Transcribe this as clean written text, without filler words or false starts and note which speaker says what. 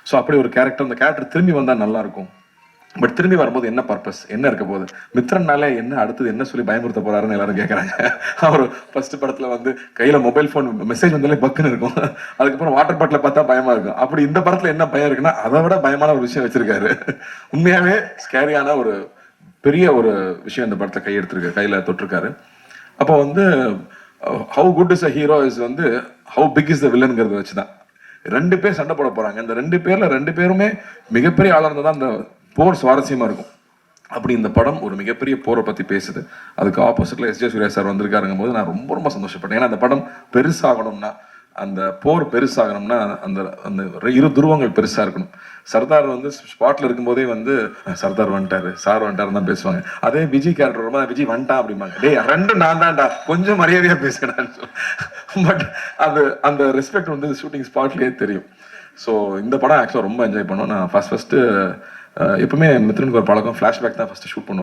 Speaker 1: So அப்படி ஒரு character, அந்த கேரக்டர் திரும்பி வந்தால் நல்லா இருக்கும். பட் திரும்பி வரும்போது என்ன பர்பஸ், என்ன இருக்க போகுது, மித்ரன்னாலே என்ன அடுத்தது என்ன சொல்லி பயமுறுத்த போறாருன்னு எல்லாரும் கேட்கறாங்க. அவர் ஃபர்ஸ்ட் படத்துல வந்து கையில மொபைல் போன் மெசேஜ் வந்தாலே பக்குன்னு இருக்கும், அதுக்கப்புறம் வாட்டர் பாட்டில பார்த்தா பயமா இருக்கும். அப்படி இந்த படத்துல என்ன பயம் இருக்குன்னா அதை விட பயமான ஒரு விஷயம் வச்சிருக்காரு. உண்மையாவே ஸ்கேரியான ஒரு பெரிய ஒரு விஷயம் இந்த படத்துல கையெடுத்திருக்காரு, கையில தொட்டிருக்காரு. அப்போ வந்து how good is a hero is வந்து ஹவு பிக் இஸ் த வில்லன்ங்கிறத வச்சுதான். 2 பேர் சண்டை போட போறாங்க, இந்த 2 பேர்ல 2 பேருமே மிகப்பெரிய ஆளா இருந்தா தான் அந்த போர் சுவாரஸ்யமா இருக்கும். அப்படி இந்த படம் ஒரு மிகப்பெரிய போரை பத்தி பேசுது. அதுக்கு ஆப்போசிட்ல எஸ் ஜே சூர்யா சார் வந்திருக்காருங்கும் போது நான் ரொம்ப ரொம்ப சந்தோஷப்பட்டேன். ஏன்னா அந்த படம் பெருசாகணும்னா, அந்த போர் பெருசாகணும்னா அந்த அந்த இரு துருவங்கள் பெருசா இருக்கணும். சர்தார் வந்து ஸ்பாட்ல இருக்கும்போதே வந்து சர்தார் வந்துட்டாரு, சார் வந்துட்டாரு தான் பேசுவாங்க. அதே விஜய் கேரக்டர் ரொம்ப விஜய் வந்துட்டான் அப்படிம்பாங்க. டேய் 2 நான் தான்டா, கொஞ்சம் மரியாதையா பேசுகிறேன். பட் அது அந்த ரெஸ்பெக்ட் வந்து ஷூட்டிங் ஸ்பாட்லயே தெரியும். ஸோ இந்த படம் ஆக்சுவலாக ரொம்ப என்ஜாய் பண்ணோம். நான் ஃபர்ஸ்ட் எப்பவுமே மித்ரனுக்கு ஒரு பழக்கம், ஃப்ளாஷ்பேக் தான் ஃபர்ஸ்ட் ஷூட் பண்ணுவோம்.